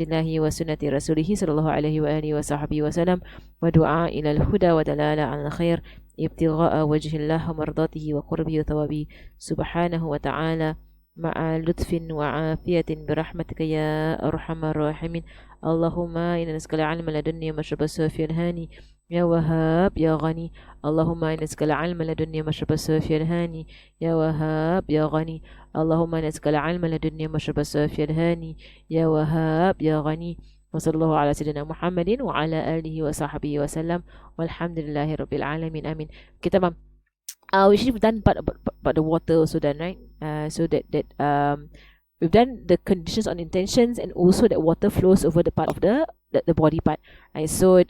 الله وسنة رسوله صلى الله عليه وآله وصحبه وسلم ودعاء إلى الهدى ودلالة على الخير ابتغاء وجه الله ومرضاته وقربه وثوابه سبحانه وتعالى مع لطف وعافية برحمتك يا أرحم الراحمين. اللهم إنا نسأل علم لدني مشرب الصافي الهاني يا وهاب يا غني. اللهم إنا نسأل علم لدني مشرب الصافي الهاني يا وهاب يا غني. اللهم إنا نسأل علم لدني مشرب الصافي الهاني يا وهاب يا غني. وصلى الله على سيدنا محمد وعلى آله وصحبه وسلم والحمد لله رب العالمين. Amin. Okay, tamam. We should have done but the water also done, right? So that we've done the conditions on intentions, and also that water flows over the part of the body part. Right? So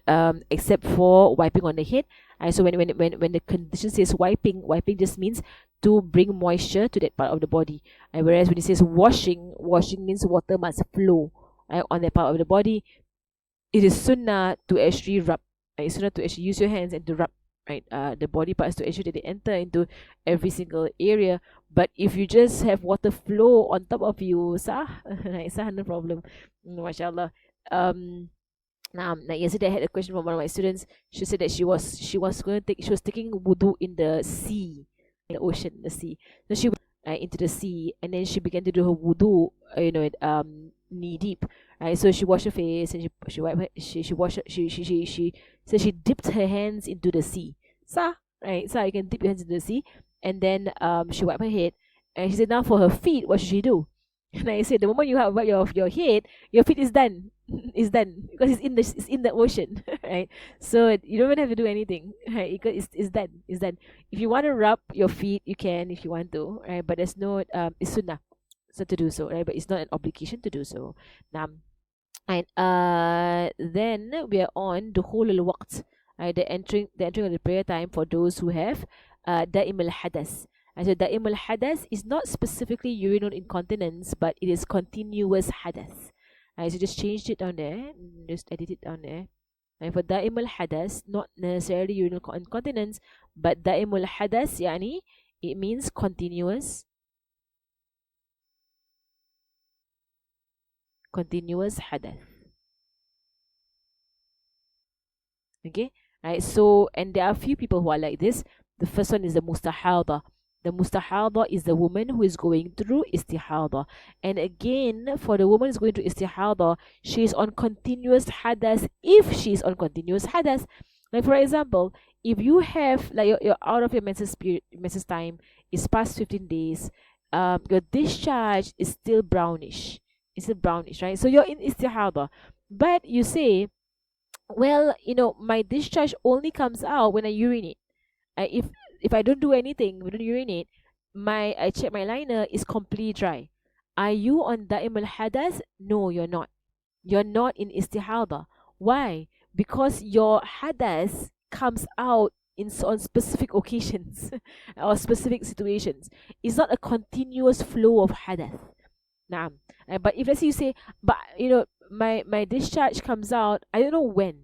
except for wiping on the head. Right? So when the condition says wiping just means to bring moisture to that part of the body. Right? Whereas when it says washing means water must flow, right, on that part of the body. It is sunnah to actually rub. Right? It's sunnah to actually use your hands and to rub, right, the body parts to ensure that they enter into every single area. But if you just have water flow on top of you, right, no problem. MashaAllah. Now, yesterday I had a question from one of my students. She said that she was taking wudu in the sea, in the ocean, the sea. So she went into the sea, and then she began to do her wudu, knee deep. Right, so she washed her face and she wiped her, she dipped her hands into the sea. Right, so you can dip your hands into the sea, and then she wiped her head, and she said, now for her feet, what should she do? And I said, the moment you have wipe your head, your feet is done. It's done because it's in the ocean, right? So you don't even have to do anything, right? Because it's done. It's done. If you want to rub your feet, you can if you want to, right? But there's no it's sunnah, so to do so, right? But it's not an obligation to do so. Now, and then we are on the whole al-waqt, right? The entering of the prayer time for those who have da'im al-hadas. And so da'im al-hadas is not specifically urinal incontinence, but it is continuous hadas. Right, so just changed it down there, just edit it down there. And for da'im al-hadas, not necessarily urinal incontinence, but da'im al-hadas, yani, it means continuous hadath. Okay, right, so, and there are a few people who are like this. The first one is the mustahada. The mustahada is the woman who is going through istihada. And again, for the woman who is going through istihada, she is on continuous hadas if she is on continuous hadas. Like for example, if you have, like, you're out of your menses time, it's past 15 days, your discharge is still brownish. It's still brownish, right? So you're in istihada. But you say, well, my discharge only comes out when I urinate. If I don't do anything, we don't urinate, I check my liner is completely dry. Are you on da'im al-hadas? No, you're not. You're not in istihada. Why? Because your hadas comes out on specific occasions or specific situations. It's not a continuous flow of hadath. Naam. But if let's say you say, but my discharge comes out, I don't know when.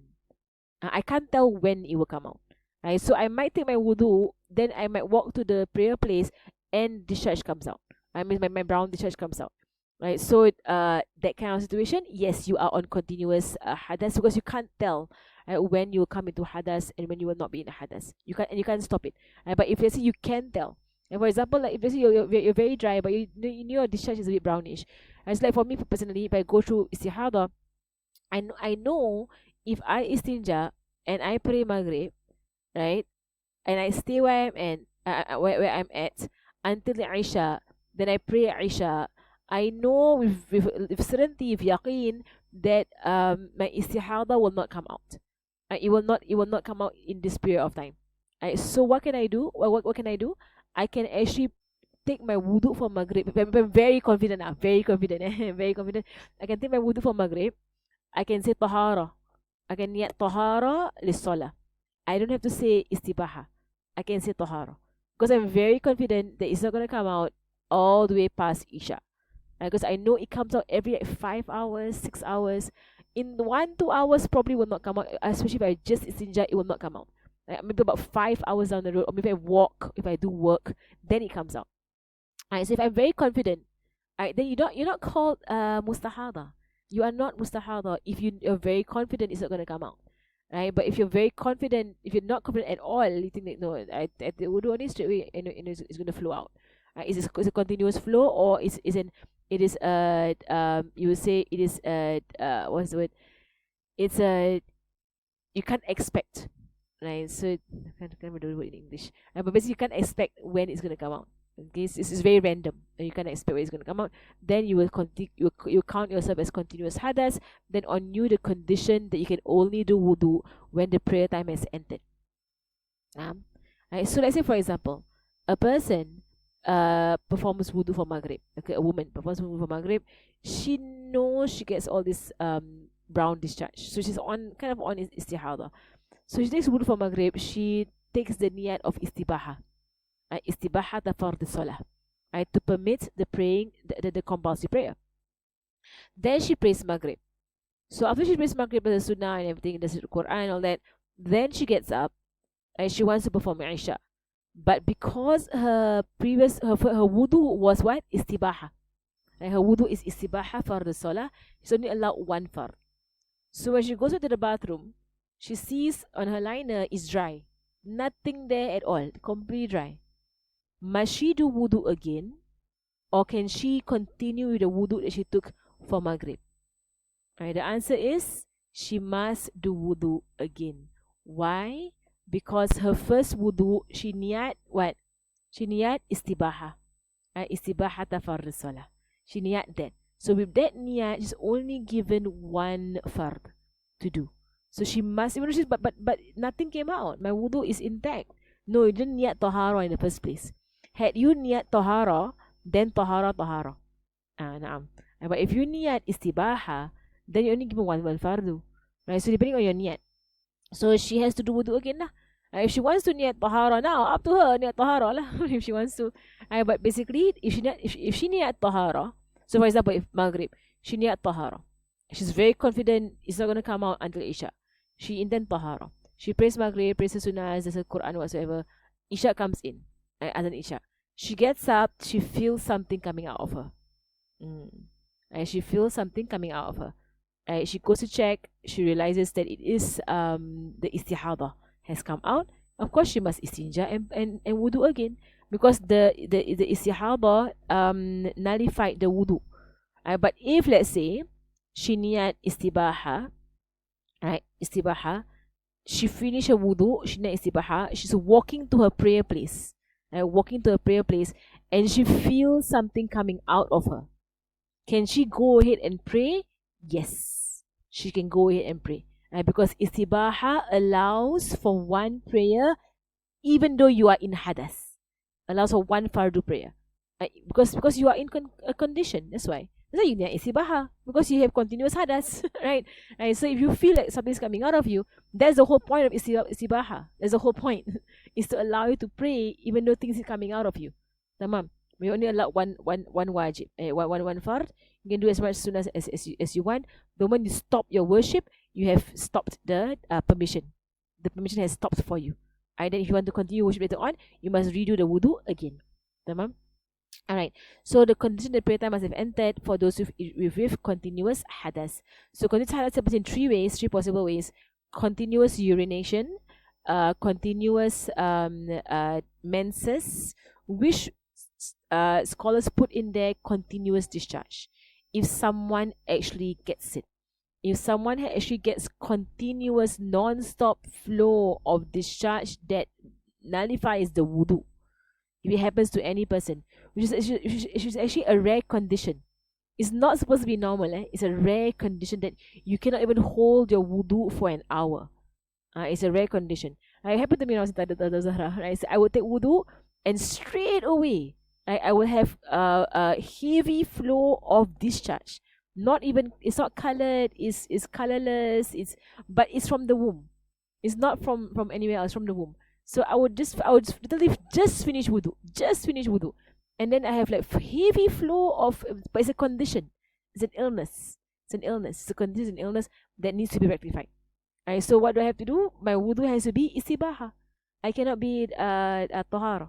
I can't tell when it will come out. Right? So I might take my wudu, then I might walk to the prayer place, and discharge comes out. I mean, my brown discharge comes out. Right? So that kind of situation, yes, you are on continuous hadas, because you can't tell, right, when you will come into hadas and when you will not be in a hadas. You can't stop it. Right? But if let's say you can tell, and for example, like if let's say you're very dry, but you your discharge is a bit brownish. And it's like for me personally, if I go through istihada, I know if I istinja and I pray Maghrib, right, and I stay where I'm at until the Isha, then I pray Isha, I know with certainty, with yaqeen, that my istihada will not come out. It will not come out in this period of time. Right? So what can I do? What can I do? I can actually take my wudu for Maghrib. I'm very confident now. Very confident. Very confident. I can take my wudu for Maghrib. I can say tahara. I can niyat tahara lis-salah. I don't have to say istibaha. I can say tahara. Because I'm very confident that it's not going to come out all the way past Isha. Because I know it comes out every 5 hours, 6 hours. In 1-2 hours, probably will not come out. Especially if I just istinja, it will not come out. Maybe about 5 hours down the road, or maybe if I do work, then it comes out. So if I'm very confident, then you're not called mustahada. You are not mustahada if you are very confident it's not going to come out, right? But if you're very confident, if you're not confident at all, you think that no, I the wudu on it straight away, it's going to flow out. Right? Is a continuous flow, or it is you would say it is what's the word? It's a you can't expect, right? So I can't remember the word in English. But basically, you can't expect when it's going to come out. Okay, it's very random, and you can't expect when it's going to come out. Then you will you count yourself as continuous hadas. Then on you the condition that you can only do wudu when the prayer time has entered. Right. So let's say, for example, a person performs wudu for Maghrib. Okay, a woman performs wudu for Maghrib. She knows she gets all this brown discharge, so she's on kind of on istihada. So she takes wudu for Maghrib. She takes the niyat of istibaha, istibaha the fard salah, right, to permit the praying the compulsory prayer. Then she prays Maghrib. So after she prays Maghrib, the Sunnah and everything, the Quran and all that, then she gets up and she wants to perform Isha. But because her wudu was what? Istibaha. Like her wudu is istibaha for the salah, she's only allowed one fard. So when she goes into the bathroom, she sees on her liner is dry. Nothing there at all. Completely dry. Must she do wudu again? Or can she continue with the wudu that she took for Maghrib? Right, the answer is she must do wudu again. Why? Because her first wudu, she niyat what? She niyat istibaha. Istibaha fard salah. She niyat that. So with that niyat, she's only given one fard to do. So she must, even though she's, but nothing came out. My wudu is intact. No, you didn't niyat tahara in the first place. Had you niyat tahara, then tahara. Naam. But if you niyat istibaha, then you only given one fardu. Right? So depending on your niyat. So she has to do wudu again lah. If she wants to niyat tahara now, up to her niyat tahara lah. If she wants to. But basically, if she niyat tahara, so for example, if Maghrib, she niyat tahara. She's very confident it's not going to come out until Isha. She intend tahara. She prays Maghrib, prays the Sunnah, the Quran, whatsoever. Isha comes in. Adhan Isha. She gets up, she feels something coming out of her. She feels something coming out of her. She goes to check, she realizes that it is the istihada has come out. Of course, she must istinja and wudu again, because the istihada nullified the wudu. But if let's say she niyat istibaha, right, istibaha, she finished her wudu, she niyat istibaha, she's walking to her prayer place, and she feels something coming out of her. Can she go ahead and pray? Yes, she can go ahead and pray. Because istibaha allows for one prayer even though you are in hadas. Allows for one fardu prayer. Because you are in a condition. That's why you need istibaha. Because you have continuous hadas. Right? So if you feel like something's coming out of you, that's the whole point of istibaha. That's the whole point. Is to allow you to pray even though things are coming out of you. Tamam. We only allow one wajib, one fard. You can do as much soon as you want. The moment you stop your worship, you have stopped the permission. The permission has stopped for you. And then if you want to continue worship later on, you must redo the wudu again. Tamam? Alright. So the condition the prayer time must have entered for those with continuous hadas. So continuous hadas happens in three possible ways. Continuous urination, continuous menses, which scholars put in there continuous discharge. If someone actually gets it, if someone actually gets continuous non-stop flow of discharge that nullifies the wudu, if it happens to any person, which is actually a rare condition. It's not supposed to be normal. It's a rare condition that you cannot even hold your wudu for an hour. It's a rare condition. It happened to me when I was in Zahra. Right? So I would take wudu and straight away I will have a heavy flow of discharge. Not even, it's not colored, it's colorless, but it's from the womb. It's not from anywhere else, from the womb. So I would literally just finish wudu, and then I have like heavy flow of, but it's a condition, it's an illness, it's a condition, illness that needs to be rectified. Alright, so what do I have to do? My wudu has to be istibaha. I cannot be tahara.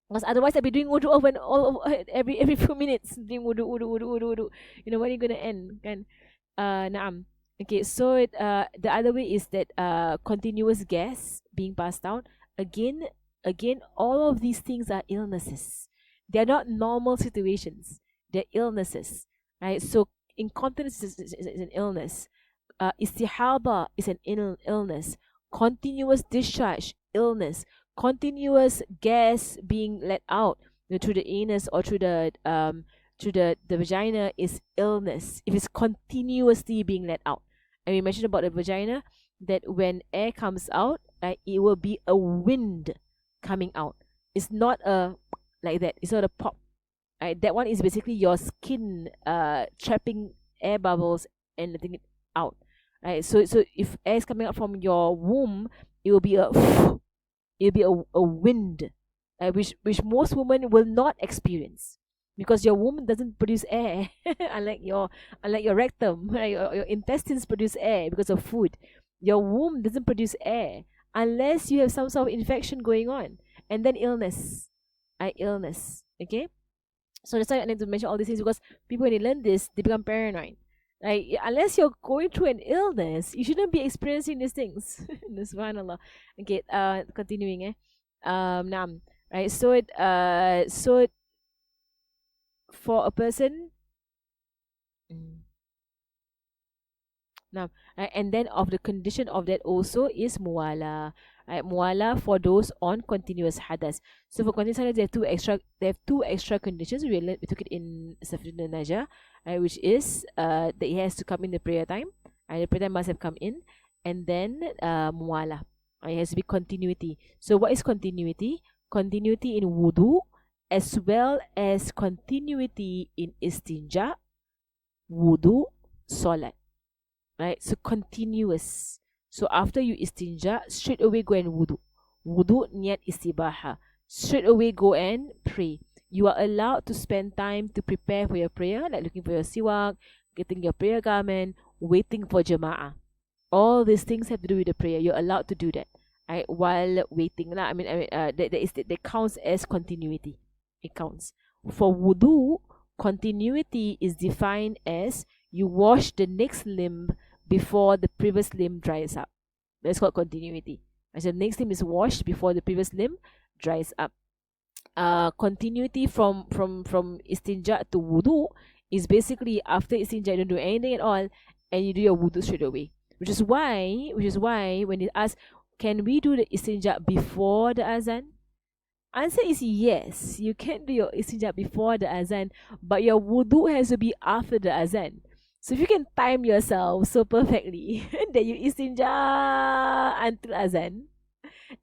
Because otherwise I'll be doing wudu every few minutes, doing wudu. You know, when are you gonna end? Kan? Naam. Okay, so the other way is that continuous gas being passed down. Again, all of these things are illnesses. They're not normal situations. They're illnesses, right? So incontinence is an illness. Istihaba is an illness. Continuous discharge, illness. Continuous gas being let out, through the anus or through the vagina is illness if it's continuously being let out. And we mentioned about the vagina that when air comes out, it will be a wind coming out. It's not a like that. It's not a pop. Right? That one is basically your skin trapping air bubbles and letting it out. Right? So if air is coming out from your womb, it will be a wind, which most women will not experience because your womb doesn't produce air, unlike your rectum, right? Your intestines produce air because of food. Your womb doesn't produce air unless you have some sort of infection going on, and then illness. Okay. So that's why I need to mention all these things, because people, when they learn this, they become paranoid. Like, unless you're going through an illness, you shouldn't be experiencing these things. Subhanallah. Okay, continuing, now, right? So for a person, now, and then of the condition of that also is muwala. Right, muwala for those on continuous hadas. So for continuous hadas, they have two extra conditions. We took it in Safrin Naja, which is that it has to come in the prayer time. The prayer time must have come in, and then muwala. It has to be continuity. So what is continuity? Continuity in wudu, as well as continuity in istinja, wudu, salat. Right? So continuous. So after you istinja, straight away go and wudu. Wudu niat istibaha. Straight away go and pray. You are allowed to spend time to prepare for your prayer, like looking for your siwak, getting your prayer garment, waiting for jama'ah. All these things have to do with the prayer. You're allowed to do that, right? While waiting, that counts as continuity. It counts. For wudu, continuity is defined as you wash the next limb before the previous limb dries up. That's called continuity. As the next limb is washed before the previous limb dries up. Continuity from istinja to wudu is basically after istinja you don't do anything at all and you do your wudu straight away. Which is why when they ask, can we do the istinja before the azan? Answer is yes. You can do your istinja before the azan, but your wudu has to be after the azan. So if you can time yourself so perfectly that you istinja until azan,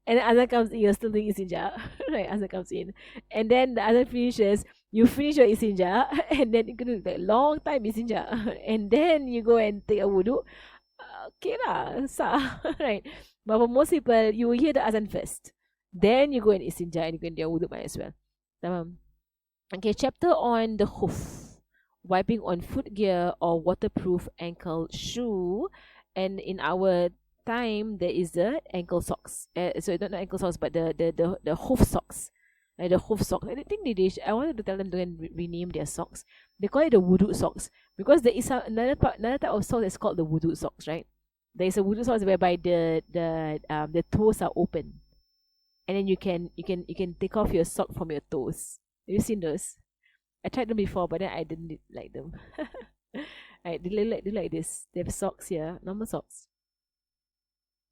and the azan comes in, you're still doing istinja, right? Azan comes in, and then the azan finishes, you finish your istinja, and then you can do like long time istinja, and then you go and take a wudu. Okay lah, sah, right? But for most people, you will hear the azan first, then you go and istinja and you can do your wudu as well. Tamam. Okay, chapter on the hoof. Wiping on foot gear or waterproof ankle shoe, and in our time there is the ankle socks. So not ankle socks, but the hoof socks. The hoof socks. I think I wanted to tell them to rename their socks. They call it the wudu socks because there is another type of sock that's called the wudu socks, right? There is a wudu socks whereby the toes are open, and then you can take off your sock from your toes. Have you seen those? I tried them before, but then I didn't like them. Right, they look like this. They have socks here, normal socks,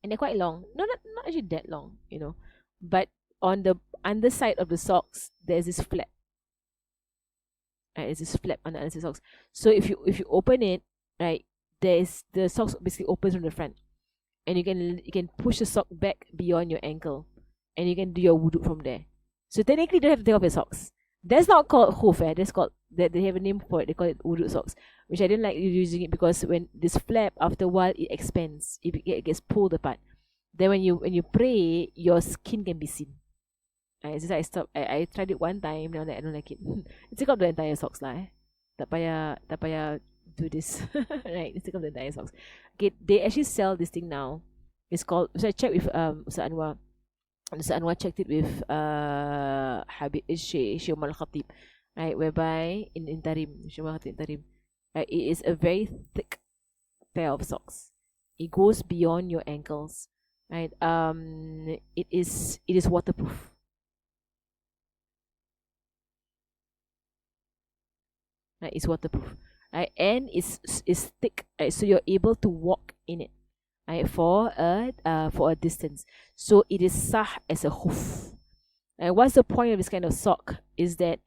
and they're quite long. No, not actually that long, But on the underside of the socks, there's this flap. Right, there's this flap on the underside socks. So if you open it, right, the socks basically opens from the front, and you can push the sock back beyond your ankle, and you can do your wudu from there. So technically, you don't have to take off your socks. That's not called hoof, That's called that they have a name for it. They call it wudu socks, which I didn't like using it because when this flap, after a while, it expands. It gets pulled apart. Then when you pray, your skin can be seen. So I stopped. I tried it one time. Now that I don't like it. Take off the entire socks lah. Tak payah do this. Right? Take off the entire socks. Okay, they actually sell this thing now. It's called. So I checked with Ustaz Anwar. So Anwar checked it with Habib Sheikh Umar Khatib, right? Whereby in Tarim, Sheikh Umar Khatib Tarim, right? It is a very thick pair of socks. It goes beyond your ankles, right? It is waterproof. Right, it's waterproof, right? And it's thick, right? So you're able to walk in it, right? For a distance. So it is sah as a hoof. And what's the point of this kind of sock is that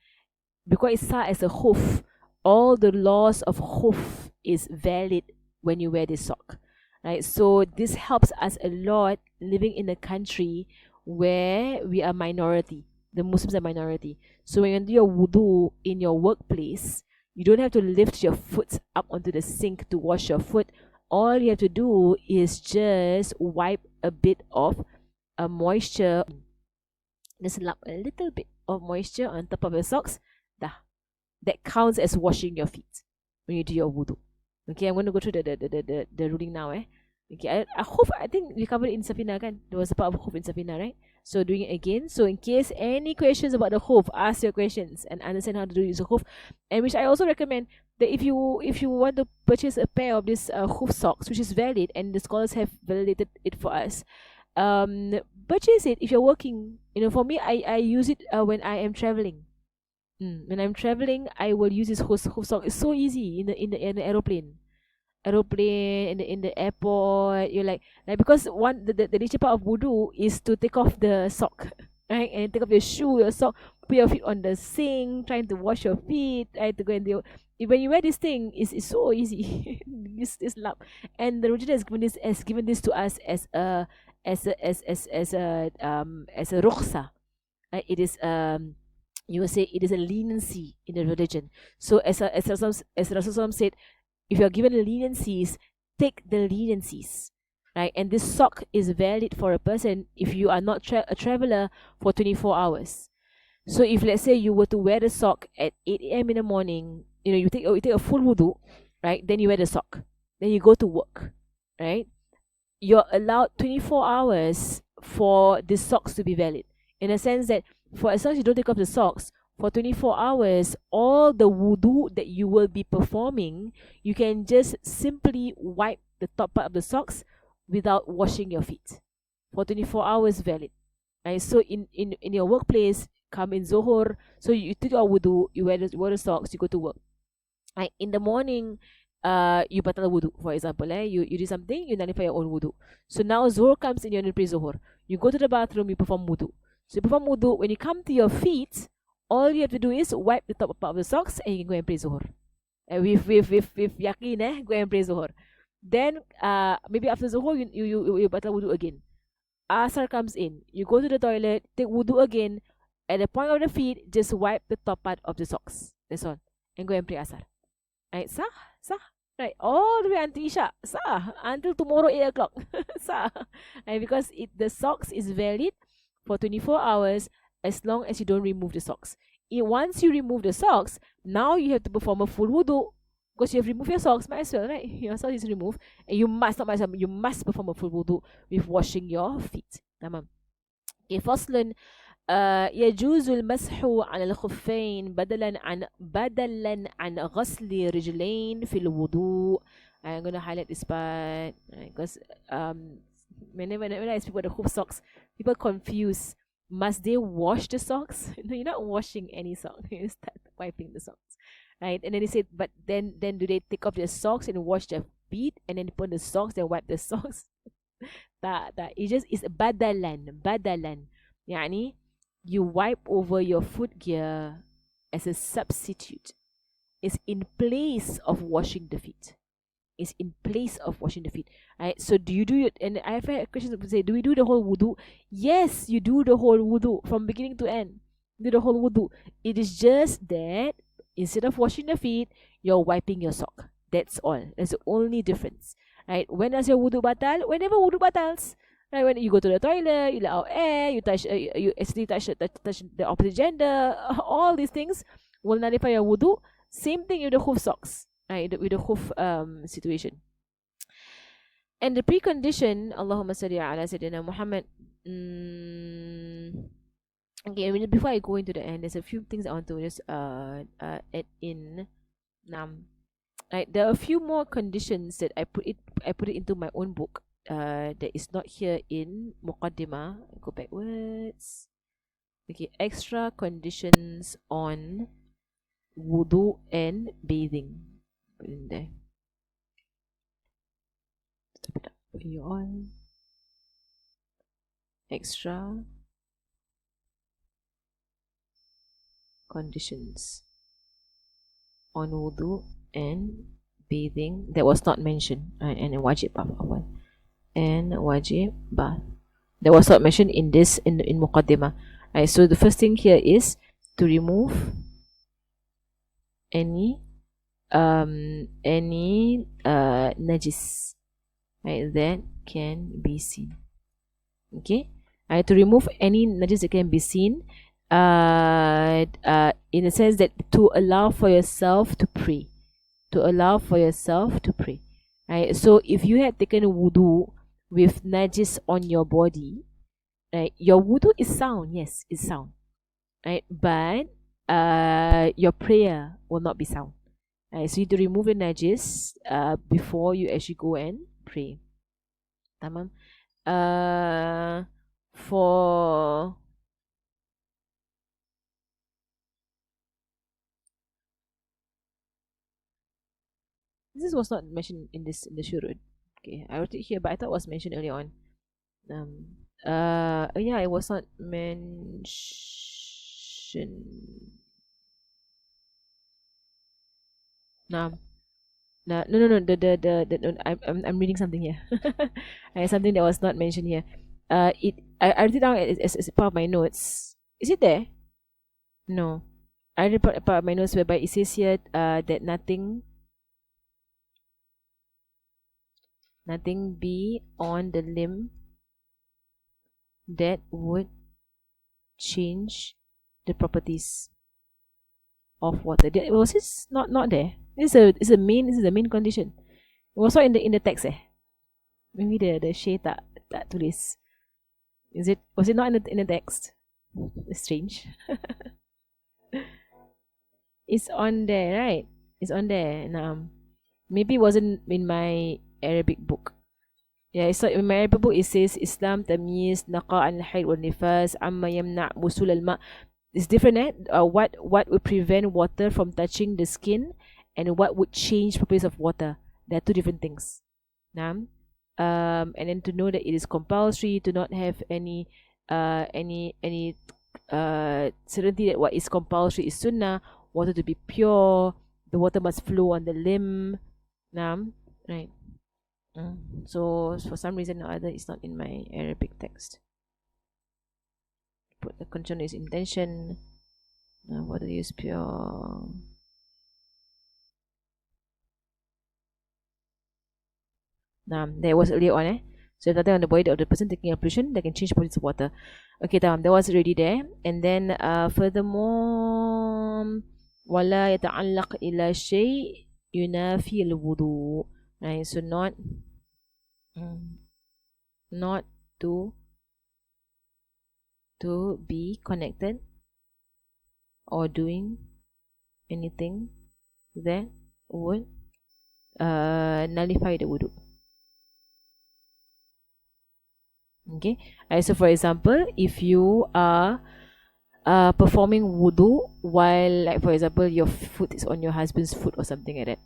because it's sah as a hoof, all the laws of hoof is valid when you wear this sock, right? So this helps us a lot living in a country where we are minority. The Muslims are minority. So when you do your wudu in your workplace, you don't have to lift your foot up onto the sink to wash your foot. All you have to do is just wipe a bit of moisture, just lap a little bit of moisture on top of your socks. That counts as washing your feet when you do your wudu. Okay, I'm going to go through the ruling now. Okay, I think we covered it in Safina, kan? There was a part of hoof in Safina, right? So doing it again. So in case any questions about the hoof, ask your questions and understand how to do use the hoof. And which I also recommend that if you want to purchase a pair of these hoof socks, which is valid, and the scholars have validated it for us, purchase it if you're working. You know, for me, I use it when I am traveling. When I'm traveling, I will use this hoof sock. It's so easy in the aeroplane. In the airport, you're like because the nature part of wudu is to take off the sock, right? And take off your shoe, your sock, put your feet on the sink, trying to wash your feet, right? To go in the when you wear this thing, it's so easy. This lap, and the Rujita has given this to us as a rukhsa. Right? It is you will say it is a leniency in the religion. So as Rasulullah said, if you are given leniencies, take the leniencies, right? And this sock is valid for a person if you are not a traveler for 24 hours. So if let's say you were to wear the sock at 8 a.m. in the morning, you know, you take a full wudu, right? Then you wear the sock. Then you go to work, right? You're allowed 24 hours for the socks to be valid. In a sense that for as long as you don't take off the socks, for 24 hours, all the wudu that you will be performing, you can just simply wipe the top part of the socks without washing your feet. For 24 hours valid. Right? So in your workplace, come in Zohor, so you take your wudu, you wear the socks, you go to work. Right? In the morning, you batal wudu, for example. You do something, you nullify your own wudu. So now Zohor comes in, you pray Zohor. You go to the bathroom, you perform wudu. So you perform wudu, when you come to your feet, all you have to do is wipe the top part of the socks and you can go and pray Zuhur. With yakin, go and pray Zuhur. Then maybe after Zuhur, you batal wudu again. Asar comes in. You go to the toilet, take wudu again. At the point of the feet, just wipe the top part of the socks. That's all. And go and pray Asar. Right? Sah. Right? All the way until Isha. Sah. Until tomorrow 8 o'clock. Sah. Right? Because the socks is valid for 24 hours as long as you don't remove the socks. Once you remove the socks, now you have to perform a full wudu. Because you have removed your socks, might as well, right? Your socks is removed. And you must perform a full wudu with washing your feet. Tamam. Okay, فصل يجوز المسح على الخفين بدلا عن غسل رجلين في الوضوء. I'm going to highlight this part because whenever I speak about the hoof socks, people confuse. Must they wash the socks? No, you're not washing any socks. You start wiping the socks, right? And then they said, but then do they take off their socks and wash their feet and then put the socks and wipe the socks? that it's badalan. Yani you wipe over your footgear as a substitute. It's in place of washing the feet. Is in place of washing the feet. Right? So do you do it? And I've had questions that say, do we do the whole wudu? Yes, you do the whole wudu from beginning to end. Do the whole wudu. It is just that instead of washing the feet, you're wiping your sock. That's all. That's the only difference. Right? When does your wudu batal? Whenever wudu batals. Right? When you go to the toilet, you let out air, you accidentally touch the opposite gender, all these things will nullify your wudu. Same thing with the hoof socks. Right, with the hoof situation. And the precondition, Allahumma salli ala Sayyidina Muhammad. Okay, before I go into the end, there's a few things I want to just add in. Right, there are a few more conditions that I put it into my own book. That is not here in Muqaddimah. Go backwards. Okay, extra conditions on wudu and bathing. Put in there. Type it up for you all. Extra conditions on wudu and bathing that was not mentioned, and wajib bath, and wajib bath that was not mentioned in this in Muqaddimah. Right, so the first thing here is to remove any najis, right, that can be seen. Okay, right, to remove any najis that can be seen, in the sense that to allow for yourself to pray, right? So if you had taken wudu with najis on your body, right, your wudu is sound, yes, it's sound, right, but your prayer will not be sound, right? So you need to remove the najis before you actually go and pray. Tamam. For this was not mentioned in the shurud. Okay, I wrote it here, but I thought it was mentioned earlier on. Yeah, it was not mentioned. No, no. No, I'm reading something here. Something that was not mentioned here. I wrote it down as part of my notes. Is it there? No, I read part of my notes whereby it says here that nothing be on the limb that would change the properties of water. Was this not there? This is the main condition. It was not in the text. Maybe the shade tak tulis. Was it not in the text? It's strange. It's on there, right? It's on there. Maybe it wasn't in my Arabic book. Yeah, so in my Arabic book it says Islam tamyiz naqa al hayd wal nifas amma yamna musul al ma. It's different, what would prevent water from touching the skin and what would change properties of water. There are two different things. And then to know that it is compulsory, to not have any certainty that what is compulsory is sunnah, water to be pure, the water must flow on the limb. Right. So for some reason or other it's not in my Arabic text. Put the condition is intention. Water is pure. There was earlier on, so nothing on the body of the person taking a pollution that can change properties of water. Okay, that was already there. And then furthermore, ولا يتعلق إلى شيء ينافي الوضوء. Right, so not to be connected or doing anything that would nullify the wudu. Okay, so for example, if you are performing wudu while, like for example, your foot is on your husband's foot or something like that,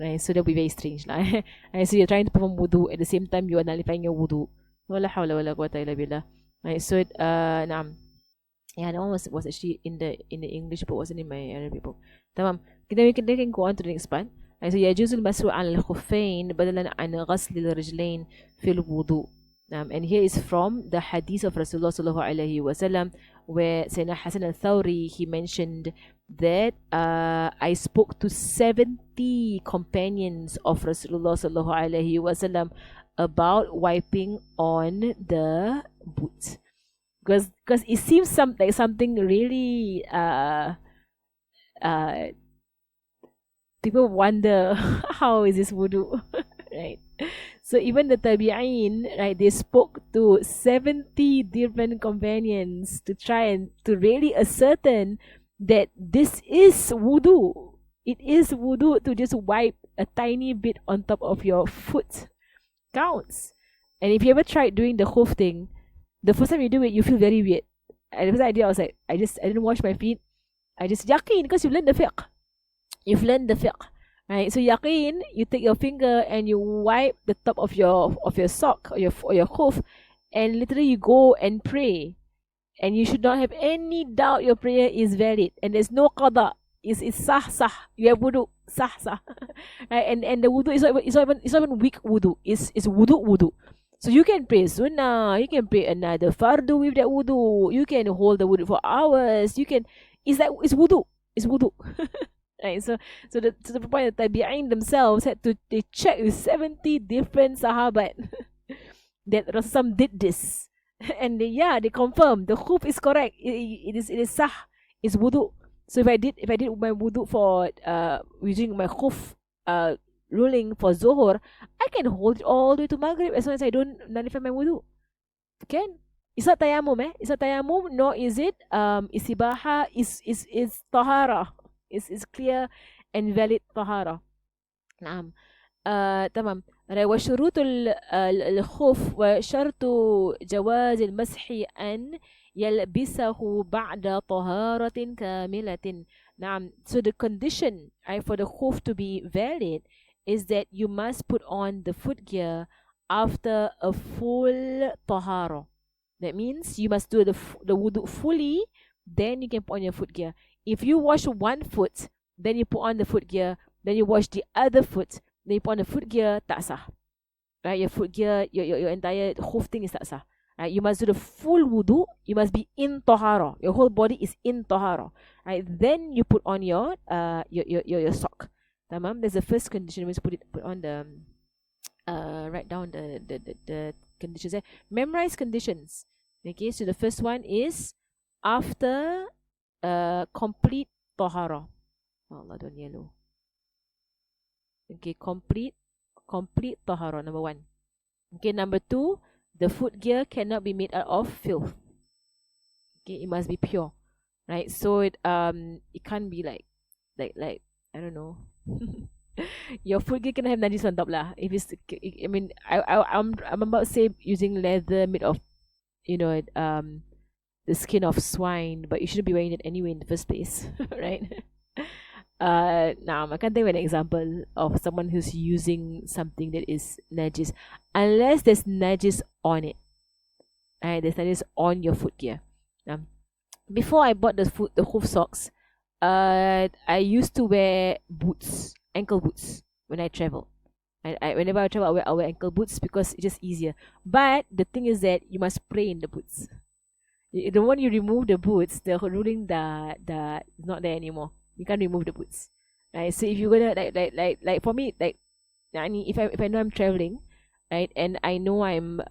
right? So that'll be very strange, lah. So you're trying to perform wudu at the same time you are nullifying your wudu. Wala hawla wala quwwata illa billah. Right, so yeah, that one was actually in the English book, wasn't in my Arabic book. Tamam. Then we can go on to the next part. So يجوز المسح على الخفين بدلا عن غسل الرجلين في الوضوء. And here is from the hadith of Rasulullah sallallahu alaihi wasallam, where Sayyidina Hasan al-Thawri, he mentioned that I spoke to 70 companions of Rasulullah sallallahu alaihi wasallam about wiping on the boots, because it seems like something really people wonder how is this wudu, right? So even the tabi'in, right, they spoke to 70 different companions to try and to really ascertain that this is wudu. It is wudu to just wipe a tiny bit on top of your foot counts. And if you ever tried doing the hoof thing, the first time you do it, you feel very weird. And the first idea, I was like, I didn't wash my feet. I just yakin, because you've learned the fiqh. You've learned the fiqh, right? So yakin, you take your finger and you wipe the top of your sock or your hoof, and literally you go and pray, and you should not have any doubt your prayer is valid, and there's no qada. It's sah. You have wudu, sah. Right? And the wudu is not even weak wudu. It's wudu. So you can pray sunnah, you can pray another fardu with that wudu, you can hold the wudu for hours, you can, it's wudu. It's wudu. Right? So the point, the tabi'in themselves had to, they check with 70 different sahabat that Rasulullah did this. And they confirm the hoof is correct. It is sah. It's wudu. So if I did my wudu for using my hoof ruling for Zohor, I can hold it all the way to Maghrib as long as I don't nullify my wudu. Can? It's not tayammum, It's not tayammum, nor is it istibaha, is tahara. Is clear and valid tahara. نعم. تمام. وشروط الخوف وشرط جواز المسح أن يلبسه بعد طهارة كاملة. نعم. So the condition, right, for the khuf to be valid is that you must put on the footgear after a full tahara. That means you must do the wudu fully, then you can put on your footgear. If you wash one foot, then you put on the footgear, then you wash the other foot, then you put on the footgear, tak sah. Right? Your footgear, your entire hoof thing is tak sah. Right? You must do the full wudu. You must be in tahara. Your whole body is in tahara. Right? Then you put on your sock. Tamam. There's the first condition. We must put on the write down the conditions there. Memorize conditions. Okay. So the first one is after complete tahara. Allah, don't yellow. Okay, complete tahara, number 1. Okay, number 2, the footgear cannot be made out of filth. Okay, it must be pure, right? So it can't be like I don't know. Your footgear can have najis on top lah. If it's, I mean, I'm about to say using leather made of, the skin of swine, but you shouldn't be wearing it anyway in the first place, right? Now I can't think of an example of someone who's using something that is najis, unless there's najis on it. Right, there's najis on your footgear. Before I bought the hoof socks, I used to wear boots, ankle boots, when I travel. Whenever I travel, I wear ankle boots because it's just easier. But the thing is that you must pray in the boots. The moment you remove the boots, the ruling the is not there anymore. You can't remove the boots, right? So if you're gonna like for me, like, if I know I'm traveling, right, and I know I'm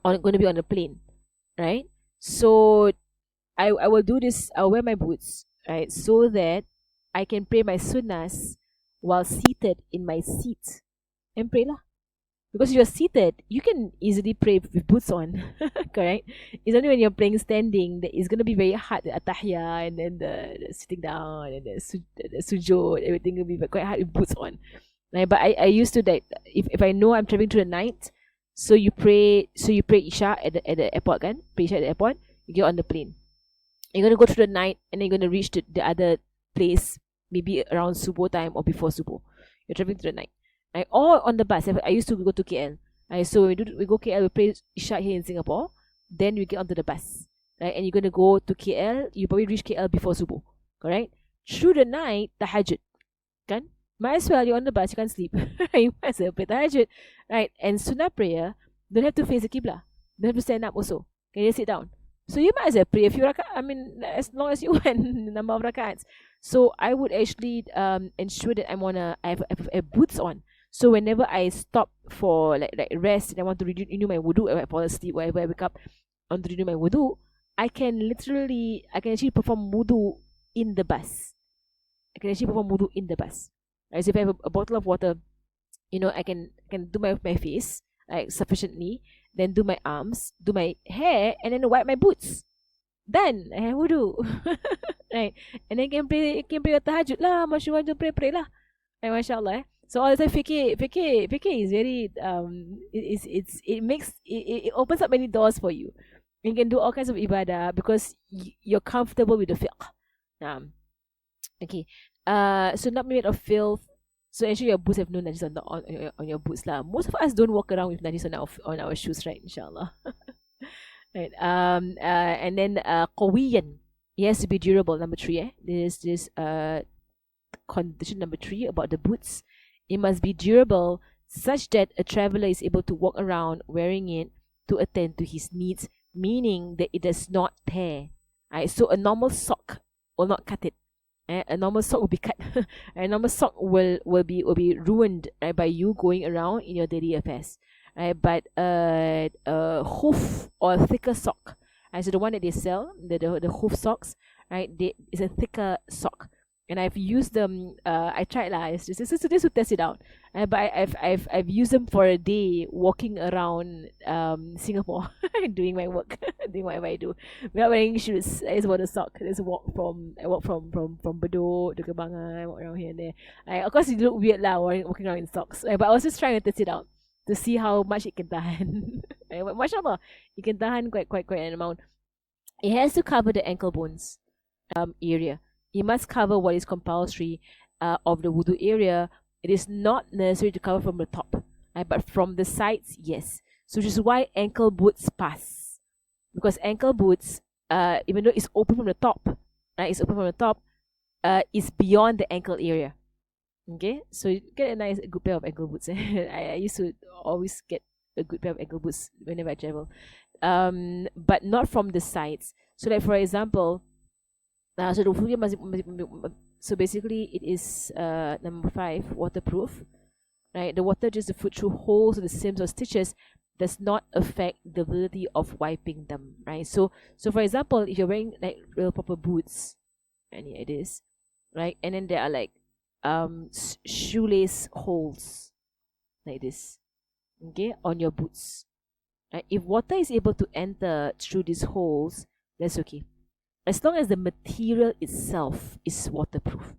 going to be on a plane, right? So I will do this. I'll wear my boots, right, so that I can pray my sunnahs while seated in my seat and pray lah. Because you're seated, you can easily pray with boots on, correct? It's only when you're praying standing that it's going to be very hard, the atahiyah, and then the sitting down, and the sujood, everything will be quite hard with boots on. Right? But I used to, that if I know I'm traveling through the night, so you pray Isha at the airport, kan? Pray Isha at the airport, you get on the plane. You're going to go through the night, and then you're going to reach the other place, maybe around Subuh time or before Subuh. You're traveling through the night. Right? Or on the bus. I used to go to KL. Right? So we go KL, we pray Isha here in Singapore, then we get onto the bus. Right? And you're going to go to KL, you probably reach KL before Subuh. Correct? Through the night, tahajjud. Kan? Might as well, you're on the bus, you can't sleep. You might as well pray tahajjud. Right? And sunnah prayer, don't have to face the qibla. Don't have to stand up also. Can you sit down? So you might as well pray a few rakat. I mean, as long as you want number of rakats. So I would actually ensure that I have boots on. So whenever I stop for like rest and I want to renew my wudu, I fall asleep, wherever I wake up, I want to renew my wudu, I can actually perform wudu in the bus. Right? So if I have a bottle of water, I can do my face like sufficiently, then do my arms, do my hair, and then wipe my boots. Done. I have wudu. Right? And then can pray your tahajjud lah. Once you want to pray lah. Mashallah. So all the time fiqh is very it opens up many doors for you. You can do all kinds of ibadah because you're comfortable with the fiqh. Okay. So not made of filth. So ensure your boots have no najis on your boots lah. Most of us don't walk around with najis on our shoes, right? Inshallah. Right. And then qawiyan. It has to be durable. Number 3. This condition number 3 about the boots. It must be durable such that a traveler is able to walk around wearing it to attend to his needs, meaning that it does not tear. Right? So a normal sock will not cut it. A normal sock will be cut. A normal sock will be ruined, right, by you going around in your daily affairs. Right? But a hoof or a thicker sock, right? So the one that they sell, the hoof socks, right? It's a thicker sock. And I've used them. I tried lah. It's just to test it out. But I've used them for a day walking around Singapore, doing my work, doing whatever I do, without wearing shoes. I just want a sock. I walk from Bedok to Kembangan. I walk around here and there. Of course, it look weird lah walking around in socks. But I was just trying to test it out to see how much it can tahan. Mashallah, it can tahan quite an amount. It has to cover the ankle bones area. It must cover what is compulsory of the wudu area. It is not necessary to cover from the top, but from the sides, yes. So which is why ankle boots pass. Because ankle boots, even though it's open from the top, right? It's open from the top, it's beyond the ankle area. Okay? So you get a good pair of ankle boots. I used to always get a good pair of ankle boots whenever I travel. But not from the sides. So like for example, so basically it is number 5, waterproof, right? The water just foot through holes in the seams or stitches does not affect the ability of wiping them, right? So for example, if you're wearing like real proper boots, and here it is, right? And then there are like shoelace holes like this, okay, on your boots, right? If water is able to enter through these holes, that's okay. As long as the material itself is waterproof.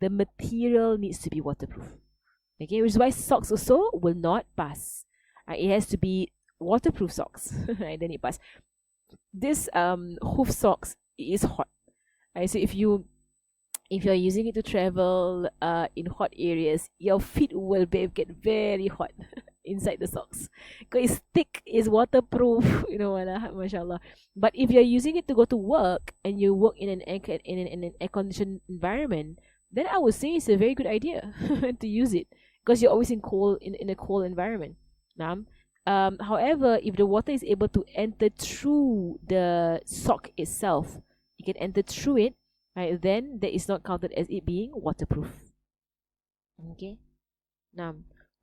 The material needs to be waterproof. Okay, which is why socks also will not pass. It has to be waterproof socks. Right, then it pass. This hoof socks is hot. Right, so if you're using it to travel in hot areas, your feet will get very hot inside the socks because it's thick, it's waterproof, mashallah. But if you're using it to go to work and you work in an air conditioned environment, then I would say it's a very good idea to use it because you're always in a cold environment. However, if the water is able to enter through the sock itself, you can enter through it, right? Then that is not counted as it being waterproof. Okay. Now,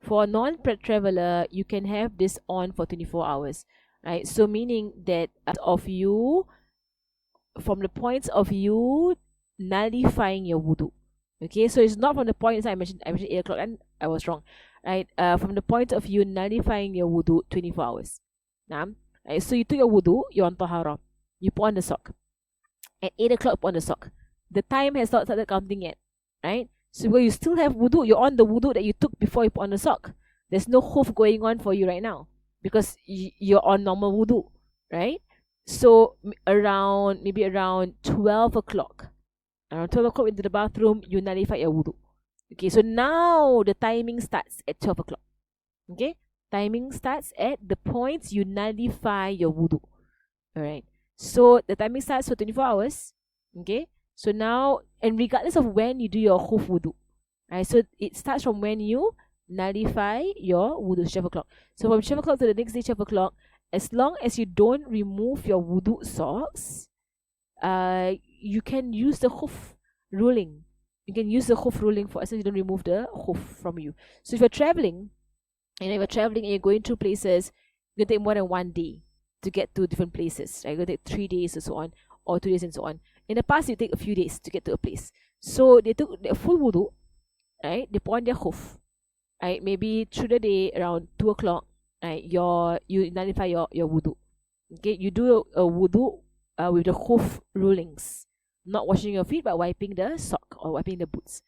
for a non-traveler, you can have this on for 24 hours, right? So meaning that from the point of view nullifying your wudu. Okay, so it's not from the point I mentioned 8 o'clock and I was wrong, right? From the point of view nullifying your wudu 24 hours. Right? So you took your wudu, you're on tahara, you put on the sock. At 8 o'clock, put on the sock. The time has not started counting yet, right? So where you still have wudu, you're on the wudu that you took before you put on the sock. There's no hoof going on for you right now because you're on normal wudu, right? So maybe around 12 o'clock. Around 12 o'clock into the bathroom, you nullify your wudu. Okay, so now the timing starts at 12 o'clock. Okay, timing starts at the point you nullify your wudu. Alright, so the timing starts for 24 hours. Okay, so now, and regardless of when you do your hoof wudu, right? So it starts from when you nullify your wudu, 12 o'clock. So from 12 o'clock to the next day, 12 o'clock, as long as you don't remove your wudu socks, you can use the hoof ruling. You can use the hoof ruling for as long as you don't remove the hoof from you. So if you're traveling, and you're going through places, you can take more than 1 day to get to different places. Right? You can take 3 days and so on, or 2 days and so on. In the past, you take a few days to get to a place. So they took the full wudu, right? They put on their hoof, right? Maybe through the day around 2 o'clock, right? You nullify your wudu. Okay, you do a wudu with the hoof rulings, not washing your feet but wiping the sock or wiping the boots.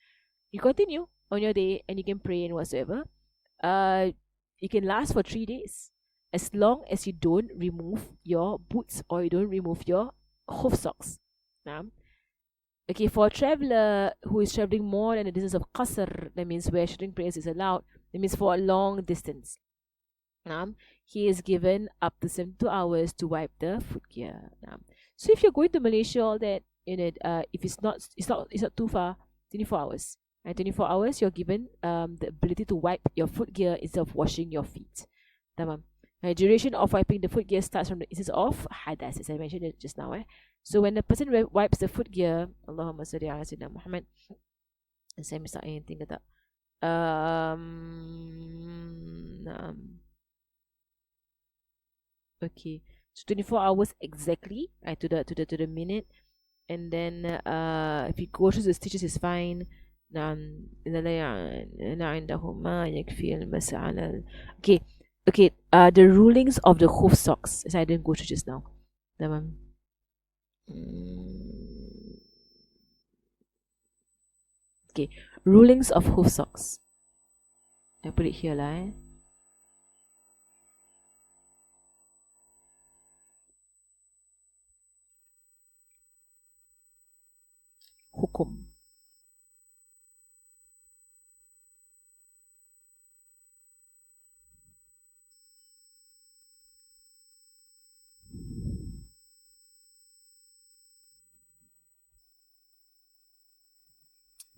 You continue on your day and you can pray and whatsoever. You can last for 3 days as long as you don't remove your boots or you don't remove your hoof socks. Okay, for a traveler who is traveling more than the distance of qasr, that means where shouting prayers is allowed, that means for a long distance, he is given up to 72 hours to wipe the footgear. So if you're going to Malaysia, all that, if it's not too far, 24 hours. Right, 24 hours, you're given the ability to wipe your footgear instead of washing your feet. Tamam. Duration of wiping the footgear starts from the instance of hadas, as I mentioned it just now. So when the person wipes the footgear, Allahumma salli ala sayyidina Muhammad. Saya miss out anything ke tak? Okay, so 24 hours exactly, right, to the minute, and then if you go through the stitches, is fine. Okay, the rulings of the hoof socks, as I didn't go through just now. Okay, rulings of hoof socks. I put it here lah. Hukum.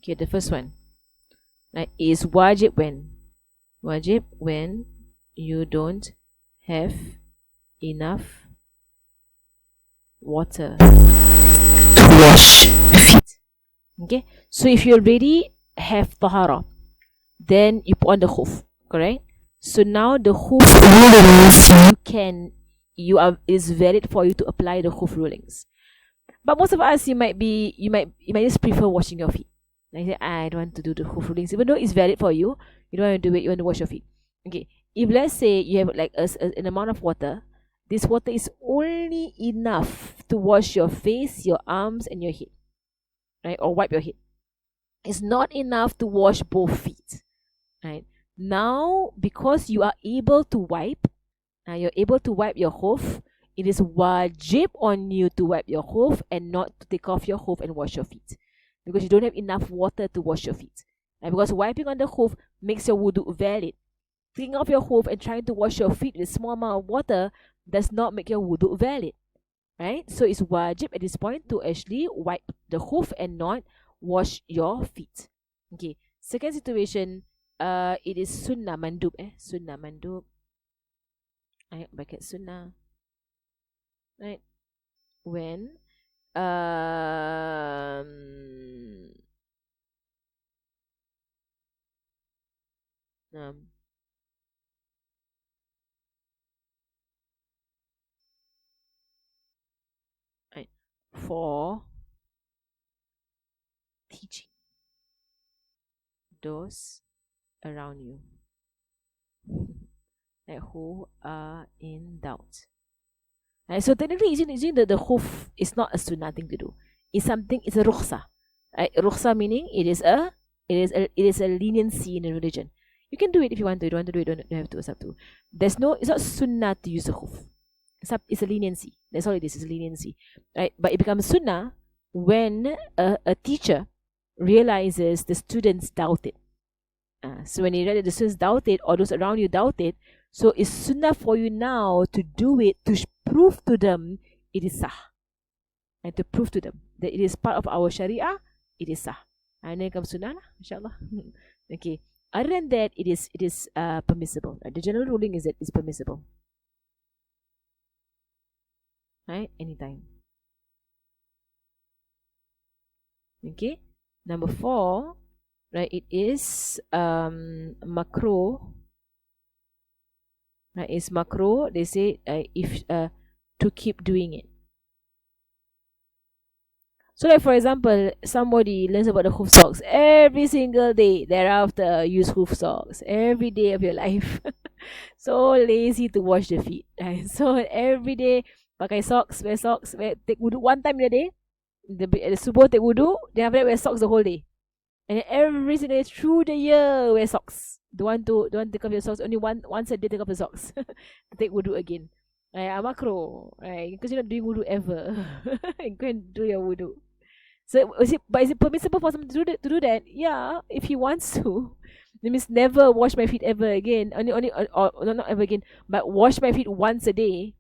Okay, the first one, right, is wajib when? Wajib when you don't have enough water to wash your feet. Okay, so if you already have tahara, then you put on the hoof, correct? So now the hoof rulings, is valid for you to apply the hoof rulings. But most of us, you might just prefer washing your feet. Like, say, I don't want to do the hoof rulings, even though it's valid for you. You don't want to do it. You want to wash your feet. Okay, if let's say you have like an amount of water, this water is only enough to wash your face, your arms, and your head, right? Or wipe your head. It's not enough to wash both feet, right? Now, because you are able to wipe, you're able to wipe your hoof, it is wajib on you to wipe your hoof and not to take off your hoof and wash your feet, because you don't have enough water to wash your feet. And because wiping on the hoof makes your wudu valid. Taking off your hoof and trying to wash your feet with a small amount of water does not make your wudu valid, right? So it's wajib at this point to actually wipe the hoof and not wash your feet. Okay, second situation, it is sunnah mandub, sunnah mandub. Ayat bracket sunnah, right? When right, for teaching those around you, like who are in doubt. Right, so technically, using the hoof is not a sunnah thing to do. It's a rukhsah. Right, rukhsah meaning it is a leniency in the religion. You can do it if you want to. You don't want to do it, don't have to. It's up to. It's not sunnah to use the hoof. It's a leniency. That's all it is. It's a leniency, right? But it becomes sunnah when a teacher realizes the students doubt it. So when you realize the students doubt it, or those around you doubt it, so it's sunnah for you now to do it, to prove to them it is sah, and to prove to them that it is part of our sharia, it is sah. And then comes sunnah, inshallah. Okay. Other than that, it is permissible. The general ruling is that it's permissible. Right? Anytime. Okay. Number 4, right? It is makruh. Right? It's makruh. They say if to keep doing it. So, like for example, somebody learns about the hoof socks every single day. Thereafter, use hoof socks every day of your life. So lazy to wash the feet. Right? So every day, pakai socks, take wudu one time in a day. The subuh take wudu, then after that wear socks the whole day. And every single day through the year, wear socks. Don't want to take off your socks. Only once a day take off the socks to take wudu again. Makro. Because you're not doing wudu ever. Go and do your wudu. So is it permissible for someone to do that? Yeah, if he wants to. That means never wash my feet ever again. Only or not ever again, but wash my feet once a day.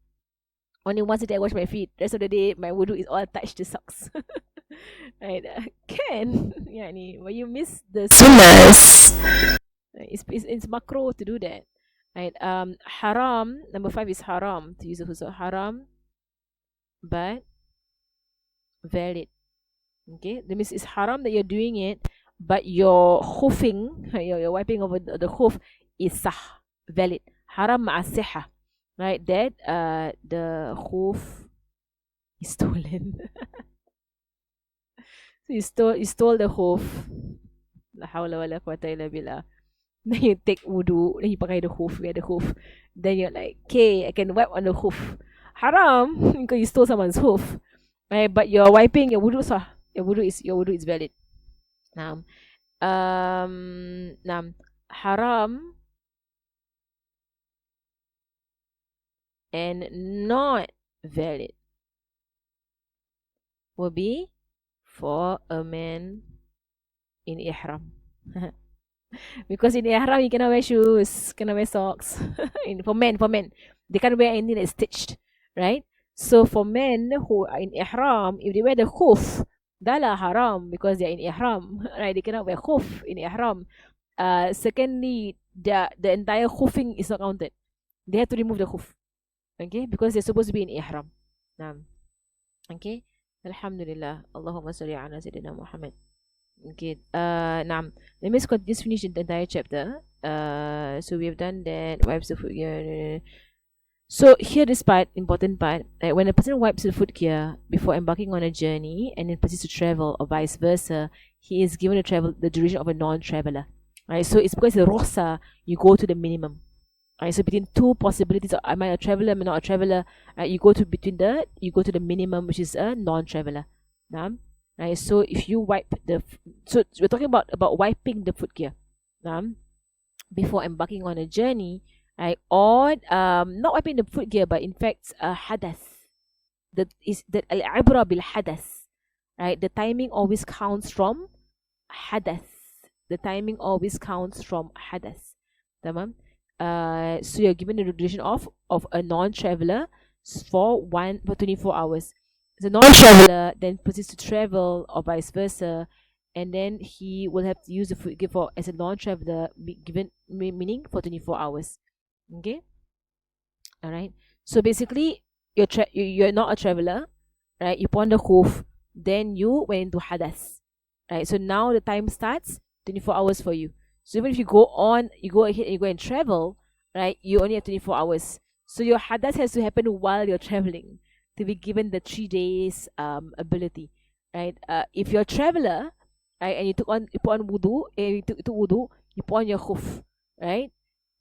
Only once a day I wash my feet. Rest of the day my wudu is all attached to socks. Right? Can but you miss the sunnahs. It's macro to do that. Right? Haram. Number 5 is haram to use the husl. Haram, but valid. Okay, that means it's haram that you're doing it, but your hoofing, your wiping over the hoof is sah, valid. Haram ma'asiha, right? That the hoof is stolen. So you stole the hoof. La hawla wala quwwata illa billah. Then you take wudu, then you pakai the hoof, wear the hoof. Then you're like, okay, I can wipe on the hoof. Haram, because you stole someone's hoof. Right? But you're wiping your wudu sah. Your wudu is valid. Now, haram and not valid will be for a man in ihram. Because in ihram you cannot wear shoes, cannot wear socks. For men, they can't wear anything that's stitched, right? So for men who are in ihram, if they wear the hoof, dala haram because they're in ihram, right? They cannot wear hoof in ihram. Secondly, the entire hoofing is not counted. They have to remove the hoof, okay? Because they're supposed to be in ihram. Okay. Alhamdulillah. Allahumma salli ala Sayyidina Muhammad. Okay. Let me just finish the entire chapter. So we have done that. Wipes the foot gear. So here this part, important part, when a person wipes the foot gear before embarking on a journey and then proceeds to travel or vice versa, he is given the duration of a non-traveler. Right? So it's because the rukhsa, you go to the minimum. Right? So between two possibilities of am I a traveler, am I not a traveler, you go to the minimum, which is a non-traveler. Right? So if you wipe so we're talking about wiping the foot gear before embarking on a journey, right? Or not wiping the foot gear, but in fact hadas. That is that al-ibra bil hadas, right? The timing always counts from hadas. Tamam. So you're given the duration of a non-traveler for 24 hours. The non-traveler then proceeds to travel or vice versa, and then he will have to use the foot gear for as a non-traveler, given meaning for 24 hours. Okay, all right. So basically, you're not a traveler, right? You put on the hoof, then you went into hadas, right? So now the time starts 24 hours for you. So even if you go ahead and you go and travel, right? You only have 24 hours. So your hadas has to happen while you're traveling to be given the 3 days ability, right? If you're a traveler, right, and you put on wudu, and you took wudu, you put on your hoof, right?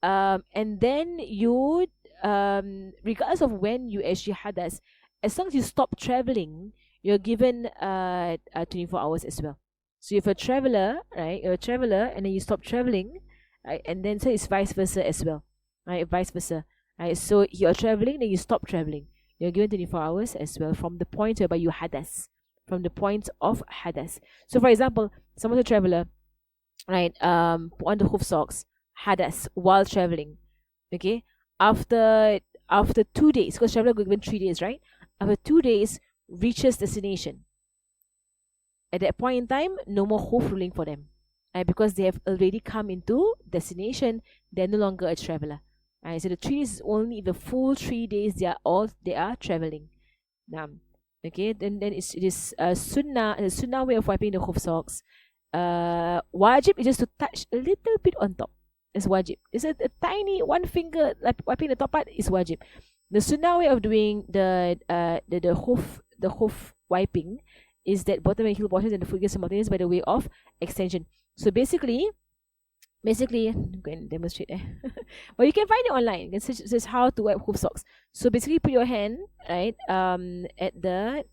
And then you regardless of when you actually hadas, as long as you stop traveling, you're given 24 hours as well. So if you're a traveler, right, and then you stop traveling, right, and then so it's vice versa as well, right, vice versa, right. So you're traveling, then you stop traveling, you're given 24 hours as well from the point whereby you hadas, from the point of hadas. So for example, someone's a traveler, right, put on the hoof socks, hadas while traveling, okay. After 2 days, because traveler given 3 days, right? After 2 days, reaches destination. At that point in time, no more hoof ruling for them, right? Because they have already come into destination, they're no longer a traveler. Right? So the 3 days is only the full 3 days they are traveling. Okay, then it is sunnah, the sunnah way of wiping the hoof socks. Wajib is just to touch a little bit on top. It's wajib. It's a tiny one finger, like wiping the top part is wajib. The sunnah way of doing the hoof wiping is that bottom and heel washes and the foot gear simultaneous by the way of extension. So basically I'm going to demonstrate but you can find it online. It says how to wipe hoof socks. So basically put your hand right at the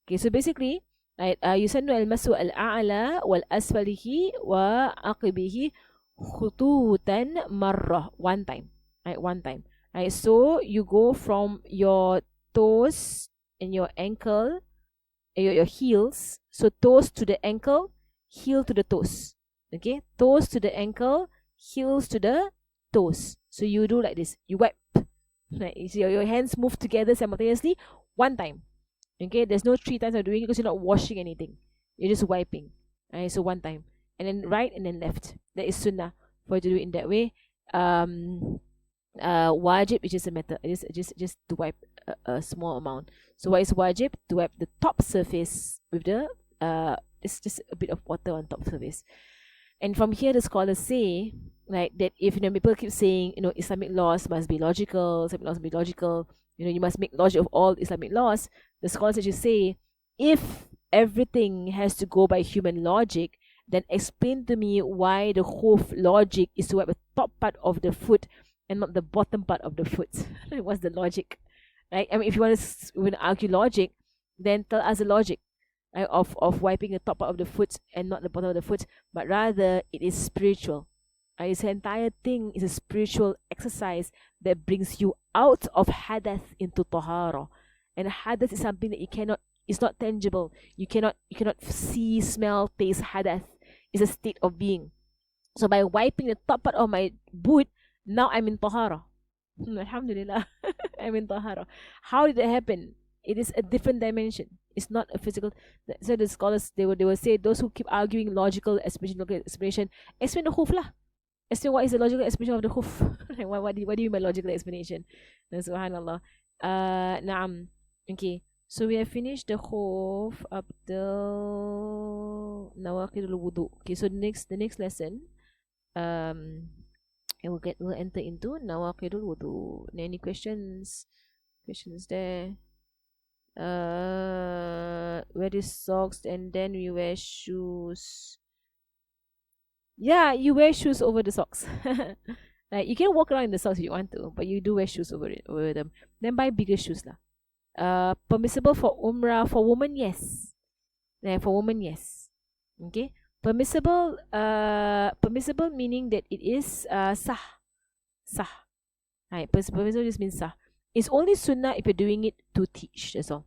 okay, so basically right? يسن المس الأعلى والأسفله وعقبه خطوطا مرة, one time, right? One time, right? So you go from your toes and your ankle, your heels. So toes to the ankle, heel to the toes. Okay, toes to the ankle, heels to the toes. So you do like this. You wipe. Right? You see your hands move together simultaneously one time. Okay, there's no 3 times of doing it because you're not washing anything. You're just wiping. Right? So one time. And then right and then left. That is sunnah for you to do it in that way. Wajib is just a method. Just to wipe a small amount. So what is wajib? To wipe the top surface with the just a bit of water on top surface. And from here the scholars say, like, that if people keep saying, Islamic laws must be logical, Islamic laws must be logical, you must make logic of all Islamic laws. The scholars actually say, if everything has to go by human logic, then explain to me why the hoof logic is to wipe the top part of the foot and not the bottom part of the foot. What's the logic, right? I mean, if you want to argue logic, then tell us the logic, right, of wiping the top part of the foot and not the bottom of the foot, but rather it is spiritual. Right? This entire thing is a spiritual exercise that brings you out of hadas into tahara. And hadas is something that it's not tangible. You cannot see, smell, taste hadas. It's a state of being. So by wiping the top part of my boot, now I'm in tahara. Alhamdulillah. I'm in tahara. How did it happen? It is a different dimension. It's not a physical. So the scholars, they will say, those who keep arguing logical explanation, explain the hoof lah. Explain what is the logical explanation of the hoof. what do you mean by logical explanation? Subhanallah. Naam. Okay. So we have finished the hoof up till nawaqidul wudu. Okay. So the next lesson, we'll enter into nawaqidul wudu. Any questions? Questions there? Wear these socks and then we wear shoes. Yeah, you wear shoes over the socks. Like, you can walk around in the socks if you want to, but you do wear shoes over them. Then buy bigger shoes lah. Permissible for umrah for women, yes. For women, yes. Okay. Permissible meaning that it is sah. Right. Permissible just means sah. It's only sunnah if you're doing it to teach, that's all.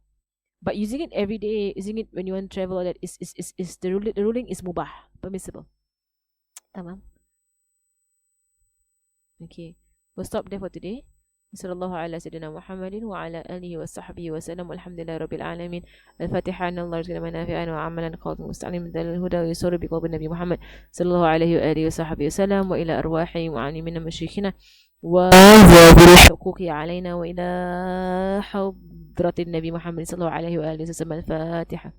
But using it every day, using it when you want to travel, that is the ruling is mubah, permissible. Tamam. Okay, we'll stop there for today. Sallallahu ala sayyidina Muhammadin wa ala alihi wa sahbihi wa sallam, walhamdulillahi rabbil alamin. Al-Fatiha. Anna Allah rizqana manafi'an wa amalan qawlan musta'lim dalil huda wa yusuru bi qalbi Nabi Muhammad sallallahu alayhi wa alihi wa sahbihi wa sallam, wa ila arwahi wa alimina masyikhina وزابر الحقوق علينا وإلى حضرة النبي محمد صلى الله عليه وآله وسلم. الفاتحة.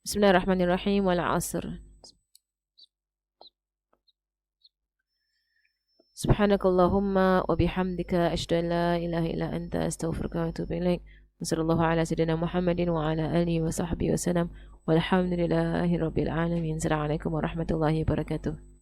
بسم الله الرحمن الرحيم. والعصر. سبحانك اللهم وبحمدك أشهد أن لا إله إلا أنت أستغفرك وأتوب إليك. وصلى الله على سيدنا محمد وعلى آله وصحبه وسلم والحمد لله رب العالمين. السلام عليكم ورحمة الله وبركاته.